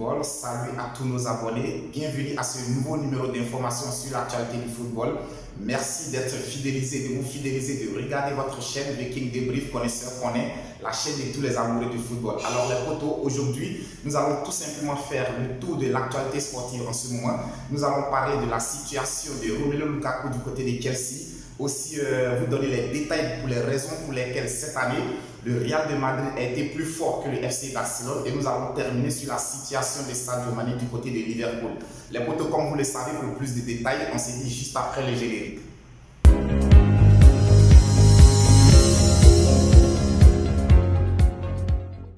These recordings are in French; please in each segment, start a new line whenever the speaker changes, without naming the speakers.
football, salut à tous nos abonnés, bienvenue à ce nouveau numéro d'information sur l'actualité du football. Merci d'être fidélisé, de vous fidéliser, de regarder votre chaîne Viking Débrief Connaisseur Connaît, la chaîne de tous les amoureux du football. Alors les potos, aujourd'hui, nous allons tout simplement faire le tour de l'actualité sportive en ce moment. Nous allons parler de la situation de Romelu Lukaku du côté de Chelsea. Aussi vous donner les détails pour les raisons pour lesquelles cette année le Real de Madrid a été plus fort que le FC Barcelone, et nous allons terminer sur la situation de Sadio Mané du côté de Liverpool. Les potos, comme vous le savez, pour plus de détails, on se dit juste après le générique.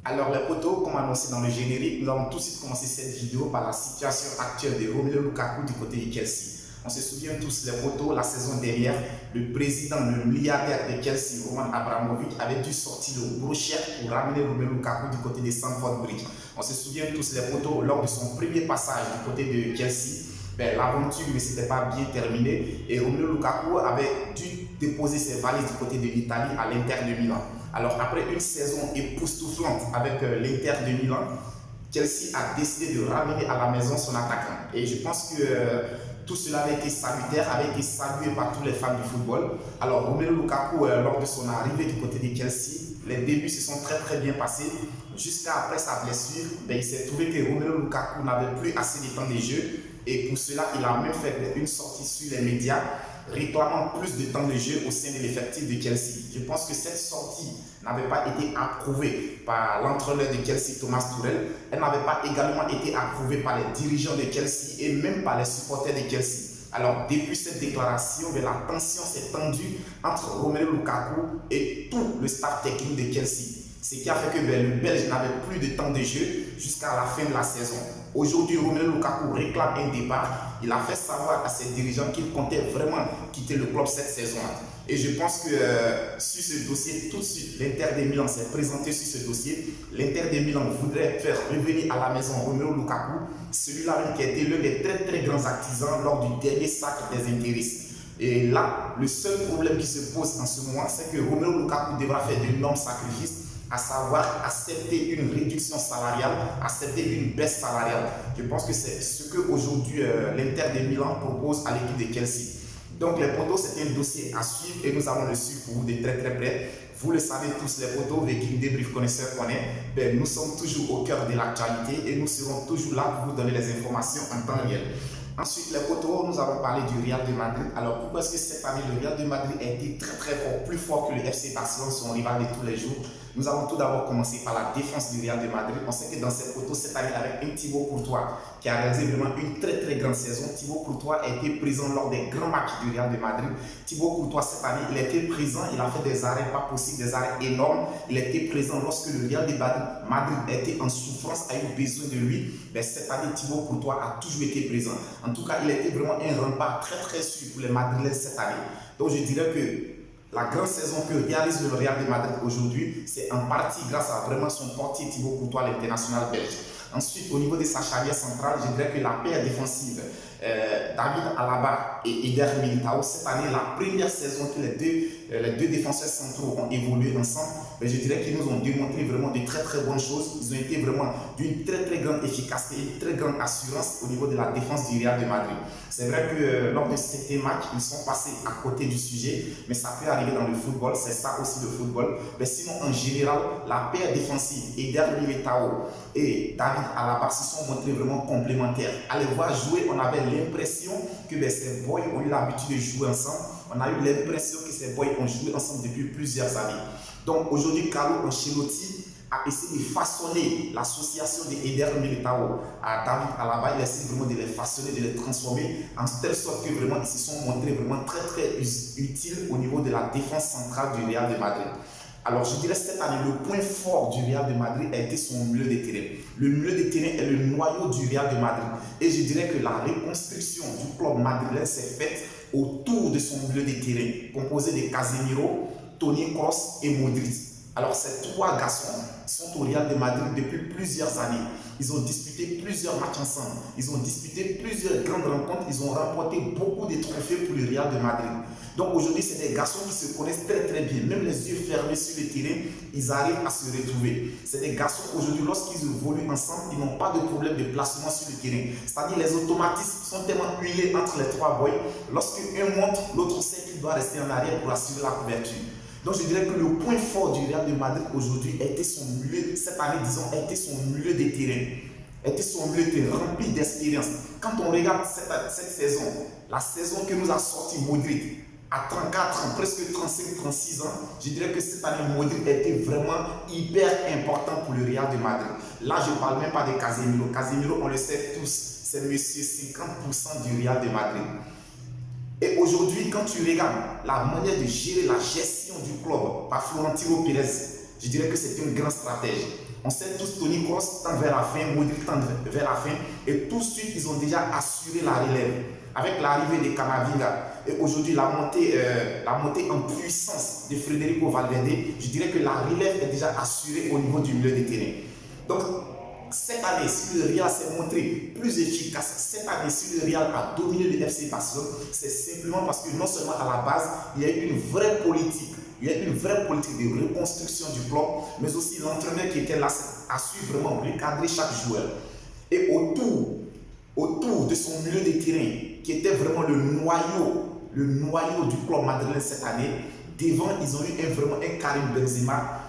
Alors les potos, comme annoncé dans le générique, nous allons tout de suite commencer cette vidéo par la situation actuelle de Romelu Lukaku du côté de Chelsea. On se souvient tous, les potos, la saison dernière, le président, le milliardaire de Chelsea, Roman Abramovich, avait dû sortir le gros chèque pour ramener Romelu Lukaku du côté de Stamford Bridge. On se souvient tous, les potos, lors de son premier passage du côté de Chelsea, l'aventure ne s'était pas bien terminée et Romelu Lukaku avait dû déposer ses valises du côté de l'Italie à l'Inter de Milan. Alors après une saison époustouflante avec l'Inter de Milan, Chelsea a décidé de ramener à la maison son attaquant. Et je pense que tout cela avait été salutaire, avait été salué par tous les fans du football. Alors Romelu Lukaku, lors de son arrivée du côté de Chelsea, les débuts se sont très bien passés. Jusqu'à après sa blessure, il s'est trouvé que Romelu Lukaku n'avait plus assez de temps de jeu. Et pour cela, il a même fait une sortie sur les médias réclamant plus de temps de jeu au sein de l'effectif de Chelsea. Je pense que cette sortie n'avait pas été approuvée par l'entraîneur de Chelsea, Thomas Tuchel. Elle n'avait pas également été approuvée par les dirigeants de Chelsea et même par les supporters de Chelsea. Alors, depuis cette déclaration, la tension s'est tendue entre Romelu Lukaku et tout le staff technique de Chelsea. Ce qui a fait que le Belge n'avait plus de temps de jeu jusqu'à la fin de la saison. Aujourd'hui, Romelu Lukaku réclame un départ. Il a fait savoir à ses dirigeants qu'il comptait vraiment quitter le club cette saison. Et je pense que sur ce dossier, tout de suite, l'Inter de Milan s'est présenté sur ce dossier. L'Inter de Milan voudrait faire revenir à la maison Romelu Lukaku, celui-là qui a été l'un des très grands artisans lors du dernier sacre des intéressés. Et là, le seul problème qui se pose en ce moment, c'est que Romelu Lukaku devra faire d'énormes sacrifices, à savoir accepter une réduction salariale, accepter une baisse salariale. Je pense que c'est ce qu'aujourd'hui l'Inter de Milan propose à l'équipe de Chelsea. Donc les potos, c'est un dossier à suivre et nous allons le suivre pour vous de très près. Vous le savez tous, les potos, Viking Débrief Connaisseur Connaît, nous sommes toujours au cœur de l'actualité et nous serons toujours là pour vous donner les informations en temps réel. Ensuite, les potos, nous allons parler du Real de Madrid. Alors, pourquoi est-ce que cette année, le Real de Madrid a été très fort, plus fort que le FC Barcelone, son rival de tous les jours? Nous allons tout d'abord commencer par la défense du Real de Madrid. On sait que dans cette photo, cette année, avec un Thibaut Courtois qui a réalisé vraiment une très grande saison. Thibaut Courtois a été présent lors des grands matchs du Real de Madrid. Thibaut Courtois, cette année, il a été présent, il a fait des arrêts pas possibles, des arrêts énormes. Il a été présent lorsque le Real de Madrid a été en souffrance, a eu besoin de lui. Cette année, Thibaut Courtois a toujours été présent. En tout cas, il a été vraiment un rempart très sûr pour les Madrilènes cette année. Donc, je dirais que la grande saison que réalise le Real de Madrid aujourd'hui, c'est en partie grâce à vraiment son portier Thibaut Courtois, l'international belge. Ensuite, au niveau de sa charnière centrale, je dirais que la paire défensive, David Alaba et Eder Militao, cette année, la première saison que les deux défenseurs centraux ont évolué ensemble, je dirais qu'ils nous ont démontré vraiment de très bonnes choses. Ils ont été vraiment d'une très grande efficacité, une très grande assurance au niveau de la défense du Real de Madrid. C'est vrai que lors de certains matchs, ils sont passés à côté du sujet, mais ça peut arriver dans le football, c'est ça aussi le football. Mais sinon, en général, la paire défensive, Eder Militao et David Alaba se sont montrés vraiment complémentaires. À les voir jouer, on avait l'impression que ces boys ont eu l'habitude de jouer ensemble. On a eu l'impression que ces boys ont joué ensemble depuis plusieurs années. Donc aujourd'hui, Carlo Ancelotti a essayé de façonner l'association de Eder Militao à David Alaba. Il a essayé vraiment de les façonner, de les transformer en telle sorte que vraiment ils se sont montrés vraiment très utiles au niveau de la défense centrale du Real de Madrid. Alors je dirais cette année, le point fort du Real de Madrid a été son milieu de terrain. Le milieu de terrain est le noyau du Real de Madrid. Et je dirais que la reconstruction du club madrilène s'est faite autour de son milieu de terrain, composé de Casemiro, Toni Kroos et Modric. Alors, ces trois garçons sont au Real de Madrid depuis plusieurs années. Ils ont disputé plusieurs matchs ensemble. Ils ont disputé plusieurs grandes rencontres. Ils ont remporté beaucoup de trophées pour le Real de Madrid. Donc aujourd'hui, c'est des garçons qui se connaissent très très bien. Même les yeux fermés sur le terrain, ils arrivent à se retrouver. C'est des garçons aujourd'hui, lorsqu'ils évoluent ensemble, ils n'ont pas de problème de placement sur le terrain. C'est-à-dire les automatismes sont tellement huilés entre les trois boys. Lorsqu'un monte, l'autre sait qu'il doit rester en arrière pour assurer la couverture. Donc je dirais que le point fort du Real de Madrid aujourd'hui était son milieu, cette année disons, était son milieu de terrain. Était son milieu de terrain rempli d'expérience. Quand on regarde cette saison, la saison que nous a sorti Modric, à 34 ans, presque 35-36 ans, je dirais que cette année, Modric était vraiment hyper important pour le Real de Madrid. Là, je ne parle même pas de Casemiro. Casemiro, on le sait tous, c'est monsieur 50% du Real de Madrid. Et aujourd'hui, quand tu regardes la manière de gérer la gestion du club par Florentino Pérez, je dirais que c'est une grande stratégie. On sait tous Toni Kroos tend vers la fin, Modric tend vers la fin, et tout de suite, ils ont déjà assuré la relève. Avec l'arrivée de Camavinga et aujourd'hui la montée en puissance de Federico Valverde, je dirais que la relève est déjà assurée au niveau du milieu de terrain. Donc, cette année, si le Real s'est montré plus efficace, cette année, si le Real a dominé le FC Barcelone, c'est simplement parce que non seulement à la base, il y a eu une vraie politique. Il y a une vraie politique de reconstruction du club, mais aussi l'entraîneur qui était là a su vraiment recadrer chaque joueur. Et autour de son milieu de terrain, qui était vraiment le noyau du club madrilène cette année, devant, ils ont eu vraiment un Karim Benzema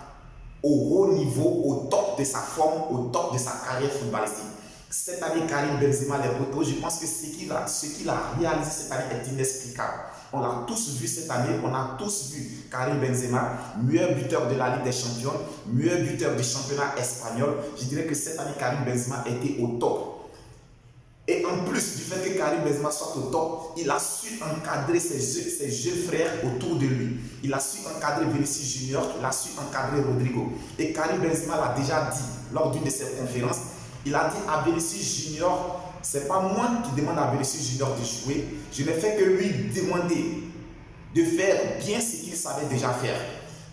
au haut niveau, au top de sa forme, au top de sa carrière footballistique. Cette année, Karim Benzema, les poteaux, je pense que ce qu'il a réalisé cette année est inexplicable. On l'a tous vu cette année, on a tous vu Karim Benzema, meilleur buteur de la Ligue des Champions, meilleur buteur du championnat espagnol. Je dirais que cette année, Karim Benzema était au top. Et en plus du fait que Karim Benzema soit au top, il a su encadrer ses jeunes frères autour de lui. Il a su encadrer Vinicius Junior, il a su encadrer Rodrigo. Et Karim Benzema l'a déjà dit lors d'une de ses conférences. Il a dit à Vinicius Junior, c'est pas moi qui demande à Vinicius Junior de jouer, je n'ai fait que lui demander de faire bien ce qu'il savait déjà faire.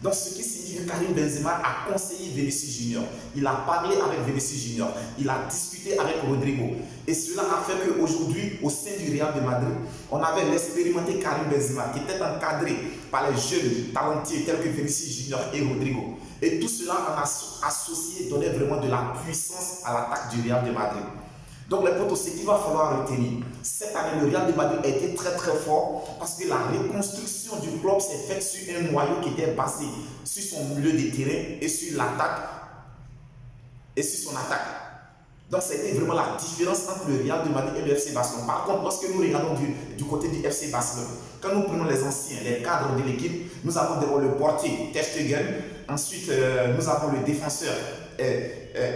Donc ce qui signifie que Karim Benzema a conseillé Vinicius Junior. Il a parlé avec Vinicius Junior. Il a discuté avec Rodrigo. Et cela a fait qu'aujourd'hui, au sein du Real de Madrid, on avait l'expérimenté Karim Benzema qui était encadré par les jeunes talentueux tels que Vinicius Junior et Rodrigo. Et tout cela en associé donnait vraiment de la puissance à l'attaque du Real de Madrid. Donc les potos, ce qu'il va falloir retenir, cette année, le Real de Madrid a été très très fort parce que la reconstruction du club s'est faite sur un noyau qui était basé sur son milieu de terrain et sur l'attaque et sur son attaque. Donc c'était vraiment la différence entre le Real de Madrid et le FC Barcelone. Par contre, lorsque nous regardons du côté du FC Barcelone, quand nous prenons les anciens, les cadres de l'équipe, nous avons d'abord le portier Ter Stegen, ensuite nous avons le défenseur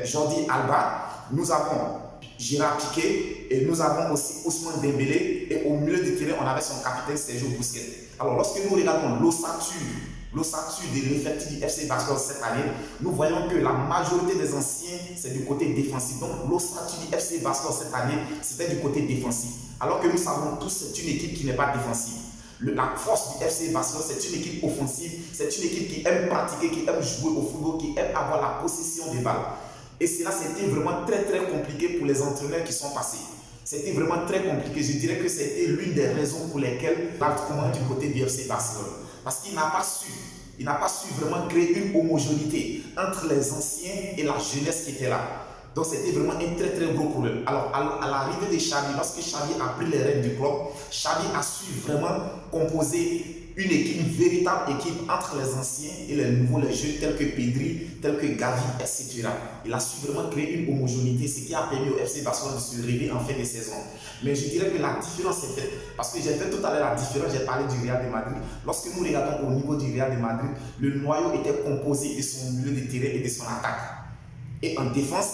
Jordi Alba, nous avons Gérard Piqué et nous avons aussi Ousmane Dembélé et au milieu de terrain on avait son capitaine Sergio Busquets. Alors lorsque nous regardons l'ossature de l'effectif du FC Barcelone cette année, nous voyons que la majorité des anciens c'est du côté défensif. Donc l'ossature du FC Barcelone cette année c'était du côté défensif. Alors que nous savons tous c'est une équipe qui n'est pas défensive. La force du FC Barcelone, c'est une équipe offensive, c'est une équipe qui aime pratiquer, qui aime jouer au football, qui aime avoir la possession des balles. Et cela, c'était vraiment très très compliqué pour les entraîneurs qui sont passés. C'était vraiment très compliqué. Je dirais que c'était l'une des raisons pour lesquelles l'entraînement du côté du FC Barcelone. Parce qu'il n'a pas su vraiment créer une homogénéité entre les anciens et la jeunesse qui était là. Donc c'était vraiment un très très gros problème. Alors à l'arrivée de Xavi, lorsque Xavi a pris les rênes du club, Xavi a su vraiment composer une véritable équipe entre les anciens et les nouveaux, les jeunes tels que Pedri, tels que Gavi, etc. Il a su vraiment créer une homogénéité, ce qui a permis au FC Barcelone de se réveiller en fin de saison. Mais je dirais que la différence est faite, parce que j'ai fait tout à l'heure la différence, j'ai parlé du Real de Madrid. Lorsque nous regardons au niveau du Real de Madrid, le noyau était composé de son milieu de terrain et de son attaque. Et en défense,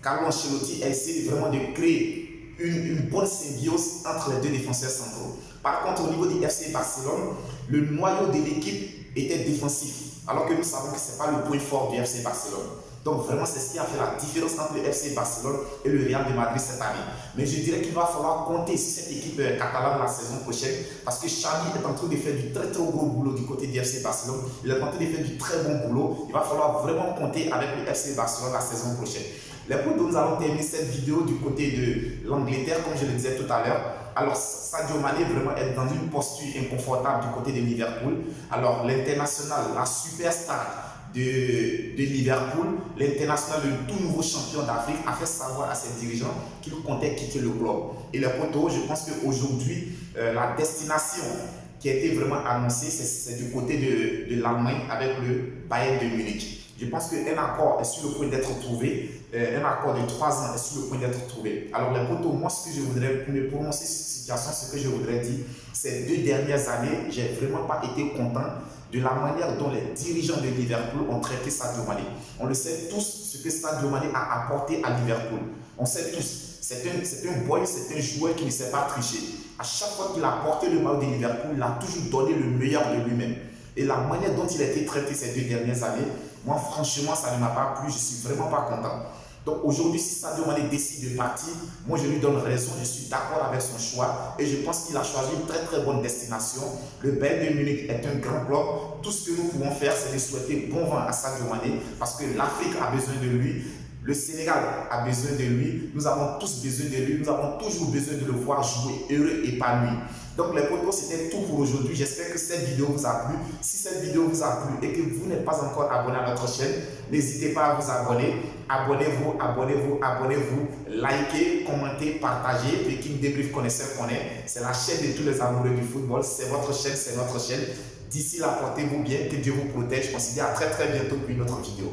Carlo Ancelotti a essayé vraiment de créer une bonne symbiose entre les deux défenseurs centraux. Par contre, au niveau du FC Barcelone, le noyau de l'équipe était défensif, alors que nous savons que ce n'est pas le point fort du FC Barcelone. Donc vraiment, c'est ce qui a fait la différence entre le FC Barcelone et le Real de Madrid cette année. Mais je dirais qu'il va falloir compter sur cette équipe catalane la saison prochaine parce que Xavi est en train de faire du très gros boulot du côté du FC Barcelone. Il est en train de faire du très bon boulot. Il va falloir vraiment compter avec le FC Barcelone la saison prochaine. Les potos, nous allons terminer cette vidéo du côté de l'Angleterre, comme je le disais tout à l'heure. Alors, Sadio Mané vraiment est dans une posture inconfortable du côté de Liverpool. Alors, l'international, la superstar de Liverpool, l'international, le tout nouveau champion d'Afrique, a fait savoir à ses dirigeants qu'il comptait quitter le club. Et les potos, je pense qu'aujourd'hui, la destination qui a été vraiment annoncée, c'est du côté de l'Allemagne avec le Bayern de Munich. Je pense qu'un accord est sur le point d'être trouvé, un accord de 3 ans est sur le point d'être trouvé. Alors les potos, moi ce que je voudrais, pour me prononcer sur cette situation, ce que je voudrais dire, ces 2 dernières années, j'ai vraiment pas été content de la manière dont les dirigeants de Liverpool ont traité Sadio Mané. On le sait tous ce que Sadio Mané a apporté à Liverpool. On sait tous, c'est un boy, c'est un joueur qui ne sait pas tricher. À chaque fois qu'il a porté le maillot de Liverpool, il a toujours donné le meilleur de lui-même. Et la manière dont il a été traité ces 2 dernières années, moi franchement ça ne m'a pas plu, je ne suis vraiment pas content. Donc aujourd'hui, si Sadio Mané décide de partir, moi je lui donne raison, je suis d'accord avec son choix et je pense qu'il a choisi une très bonne destination. Le Bayern de Munich est un grand club. Tout ce que nous pouvons faire, c'est de souhaiter bon vent à Sadio Mané parce que l'Afrique a besoin de lui. Le Sénégal a besoin de lui, nous avons tous besoin de lui, nous avons toujours besoin de le voir jouer heureux, épanoui. Donc les potos, c'était tout pour aujourd'hui. J'espère que cette vidéo vous a plu. Si cette vidéo vous a plu et que vous n'êtes pas encore abonné à notre chaîne, n'hésitez pas à vous abonner. Abonnez-vous, abonnez-vous, abonnez-vous. Likez, commentez, partagez. Peking Débrief connaisseur connaît. C'est la chaîne de tous les amoureux du football. C'est votre chaîne, c'est notre chaîne. D'ici là, portez-vous bien, que Dieu vous protège. On se dit à très bientôt pour une autre vidéo.